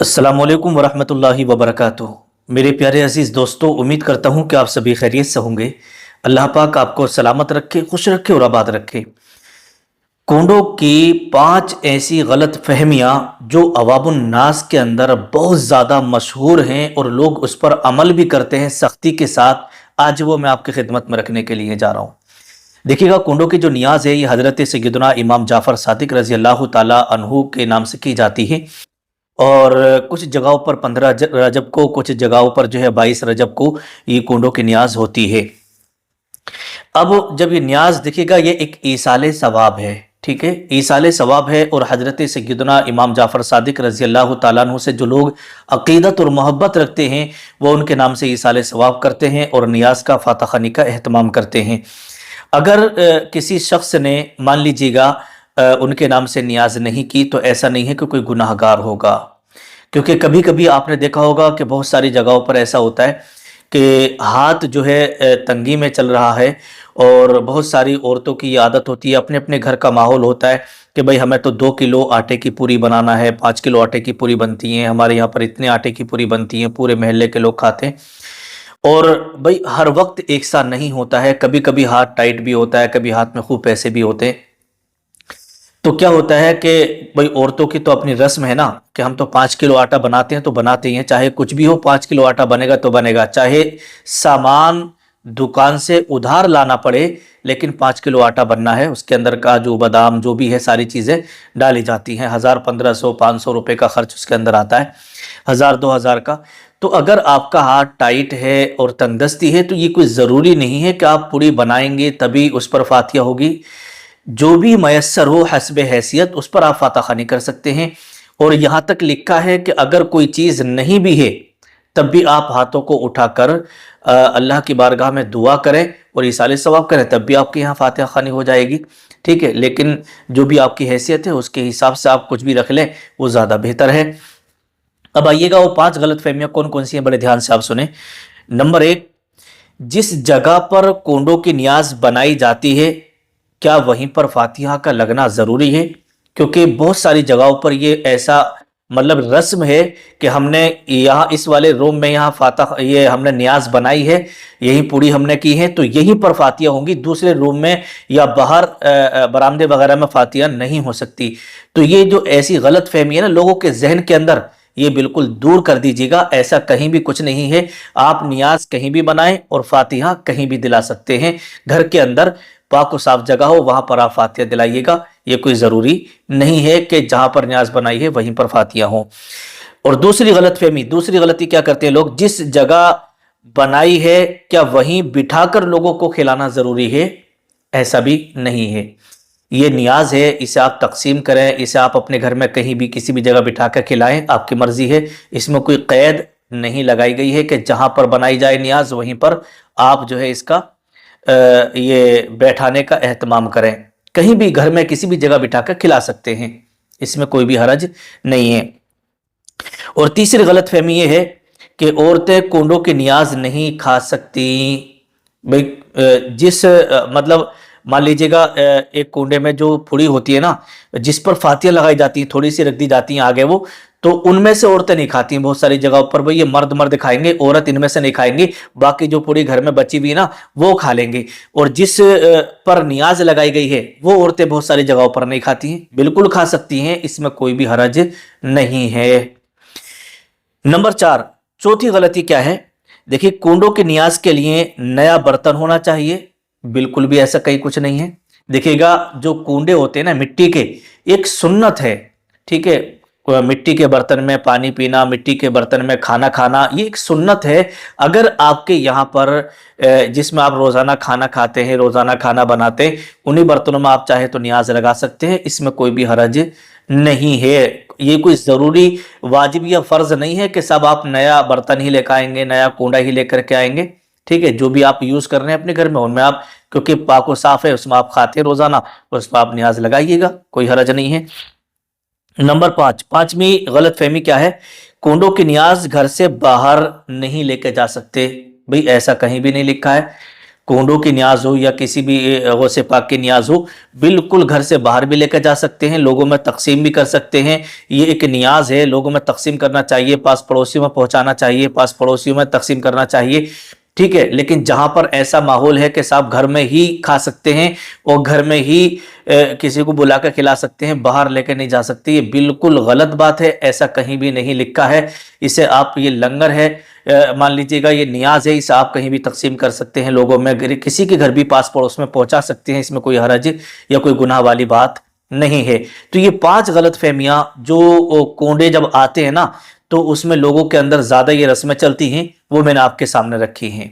अस्सलामुअलैकुम वरहमतुल्लाहि वबरकातुहू। मेरे प्यारे अजीज़ दोस्तों, उम्मीद करता हूँ कि आप सभी खैरियत से होंगे। अल्लाह पाक आपको सलामत रखे, खुश रखे और आबाद रखे। कोंडों की 5 ऐसी गलत फहमियाँ जो अवामुन नास के अंदर बहुत ज़्यादा मशहूर हैं और लोग उस पर अमल भी करते हैं सख्ती के साथ, आज वो मैं आपकी खिदमत में रखने के लिए जा रहा हूँ। देखिएगा, कोंडों की जो नियाज है ये हज़रत सैयदना इमाम जाफ़र सादिक रज़ी अल्लाह ताला अन्हु के नाम से की जाती है। और कुछ जगहों पर 15 रजब को, कुछ जगहों पर जो है 22 रजब को ये कोंडों की न्याज होती है। अब जब ये न्याज देखिएगा, ये एक ईसाले सवाब है। ठीक है, ईसाले सवाब है। और हजरत सैयदना इमाम जाफ़र सादिक रज़ी अल्लाह ताला अन्हु से जो लोग अक़ीदत और मोहब्बत रखते हैं वो उनके नाम से ईसाले सवाब करते हैं और नियाज का फातह ख़ानी का एहतमाम करते हैं। अगर किसी शख्स ने मान लीजिएगा उनके नाम से नियाज नहीं की तो ऐसा नहीं है कि कोई गुनाहगार होगा, क्योंकि कभी कभी आपने देखा होगा कि बहुत सारी जगहों पर ऐसा होता है कि हाथ जो है तंगी में चल रहा है और बहुत सारी औरतों की ये आदत होती है, अपने अपने घर का माहौल होता है कि भाई हमें तो 2 किलो आटे की पूरी बनाना है, 5 किलो आटे की पूरी बनती हैं, हमारे यहाँ पर इतने आटे की पूरी बनती हैं, पूरे मोहल्ले के लोग खाते हैं। और भाई हर वक्त एक सा नहीं होता है, कभी कभी हाथ टाइट भी होता है, कभी हाथ में खूब पैसे भी होते हैं। तो क्या होता है कि भाई औरतों की तो अपनी रस्म है ना कि हम तो 5 किलो आटा बनाते हैं तो बनाते ही हैं, चाहे कुछ भी हो 5 किलो आटा बनेगा तो बनेगा, चाहे सामान दुकान से उधार लाना पड़े, लेकिन 5 किलो आटा बनना है। उसके अंदर काजू बादाम जो भी है सारी चीज़ें डाली जाती हैं। 1000, 1500, 500 रुपये का खर्च उसके अंदर आता है, 1000, 2000 का। तो अगर आपका हाथ टाइट है और तंगदस्ती है तो ये कोई ज़रूरी नहीं है कि आप पूरी बनाएंगे तभी उस पर फातिहा होगी। जो भी मयस्सर हो हस्बे हैसियत उस पर आप फातह ख़ानी कर सकते हैं। और यहाँ तक लिखा है कि अगर कोई चीज़ नहीं भी है तब भी आप हाथों को उठाकर अल्लाह की बारगाह में दुआ करें और इसाले सवाब करें, तब भी आपके यहाँ फातिहा ख़ानी हो जाएगी। ठीक है, लेकिन जो भी आपकी हैसियत है उसके हिसाब से आप कुछ भी रख लें वो ज़्यादा बेहतर है। अब आइएगा, वो 5 गलत फहमियाँ कौन कौन सी हैं, बड़े ध्यान से आप सुने। नंबर 1, जिस जगह पर कोंडों की नियाज बनाई जाती है क्या वहीं पर फातिहा का लगना ज़रूरी है? क्योंकि बहुत सारी जगहों पर ये ऐसा मतलब रस्म है कि हमने यहाँ इस वाले रूम में यहाँ फातिहा ये हमने नियाज बनाई है, यही पूरी हमने की है तो यहीं पर फातिहा होंगी, दूसरे रूम में या बाहर बरामदे वगैरह में फातिहा नहीं हो सकती। तो ये जो ऐसी गलत फहमी है ना लोगों के जहन के अंदर, ये बिल्कुल दूर कर दीजिएगा। ऐसा कहीं भी कुछ नहीं है। आप नियाज कहीं भी बनाएं और फातिहा कहीं भी दिला सकते हैं। घर के अंदर पाक और साफ जगह हो वहां पर आप फातिहा दिलाइएगा। ये कोई ज़रूरी नहीं है कि जहां पर न्याज बनाई है वहीं पर फातिहा हो। और दूसरी गलती क्या करते हैं लोग, जिस जगह बनाई है क्या वहीं बिठाकर लोगों को खिलाना ज़रूरी है? ऐसा भी नहीं है। ये नियाज है, इसे आप तकसीम करें, इसे आप अपने घर में कहीं भी किसी भी जगह बिठा कर खिलाएं, आपकी मर्जी है। इसमें कोई कैद नहीं लगाई गई है कि जहां पर बनाई जाए नियाज वहीं पर आप जो है इसका ये बैठाने का एहतमाम करें। कहीं भी घर में किसी भी जगह बिठाकर खिला सकते हैं, इसमें कोई भी हरज नहीं है। और तीसरी गलत फहमी ये है कि औरतें कोंडों की नियाज नहीं खा सकती। भाई जिस मतलब मान लीजिएगा एक कुंडे में जो पुड़ी होती है ना जिस पर फातिया लगाई जाती है, थोड़ी सी रख दी जाती है आगे, वो तो उनमें से औरतें नहीं खाती हैं। बहुत सारी जगहों पर भाई ये मर्द मर्द खाएंगे, औरत इनमें से नहीं खाएंगी, बाकी जो पूरी घर में बची हुई ना वो खा लेंगे। और जिस पर नियाज लगाई गई है वो औरतें बहुत सारी जगहों पर नहीं खाती हैं, बिल्कुल खा सकती हैं, इसमें कोई भी हरज नहीं है। नंबर 4, चौथी गलती क्या है? देखिए, कुंडों के नियाज के लिए नया बर्तन होना चाहिए, बिल्कुल भी ऐसा कहीं कुछ नहीं है। देखिएगा, जो कुंडे होते हैं ना मिट्टी के, एक सुन्नत है। ठीक है, मिट्टी के बर्तन में पानी पीना, मिट्टी के बर्तन में खाना खाना, ये एक सुन्नत है। अगर आपके यहाँ पर जिसमें आप रोज़ाना खाना खाते हैं, रोज़ाना खाना बनाते हैं, उन्हीं बर्तनों में आप चाहे तो नियाज लगा सकते हैं, इसमें कोई भी हरज नहीं है। ये कोई ज़रूरी वाजिब या फ़र्ज़ नहीं है कि सब आप नया बर्तन ही लेकर आएंगे, नया कूड़ा ही लेकर के आएंगे। ठीक है, जो भी आप यूज़ कर रहे हैं अपने घर में उनमें आप, क्योंकि पाक व साफ़ है उसमें आप खाते हैं रोज़ाना, उसमें आप नियाज लगाइएगा, कोई हरज नहीं है। नंबर 5, पांचवी गलत फहमी क्या है? कोंडों की नियाज घर से बाहर नहीं लेके जा सकते। भाई ऐसा कहीं भी नहीं लिखा है। कोंडों की न्याज हो या किसी भी गौसे पाक की न्याज हो, बिल्कुल घर से बाहर भी लेकर जा सकते हैं, लोगों में तकसीम भी कर सकते हैं। ये एक न्याज है, लोगों में तकसीम करना चाहिए, पास पड़ोसियों में पहुंचाना चाहिए, पास पड़ोसियों में तकसीम करना चाहिए, ठीक है। लेकिन जहां पर ऐसा माहौल है कि साहब घर में ही खा सकते हैं और घर में ही किसी को बुला कर खिला सकते हैं, बाहर लेकर नहीं जा सकते, ये बिल्कुल गलत बात है, ऐसा कहीं भी नहीं लिखा है। इसे आप, ये लंगर है, मान लीजिएगा ये नियाज है, इसे आप कहीं भी तकसीम कर सकते हैं, लोगों में किसी के घर भी पास पड़ोस में पहुंचा सकते हैं, इसमें कोई हरज या कोई गुनाह वाली बात नहीं है। तो ये 5 गलत फहमियां जो कोंडे जब आते हैं ना, तो उसमें लोगों के अंदर ज्यादा ये रस्में चलती हैं, वो मैंने आपके सामने रखी हैं।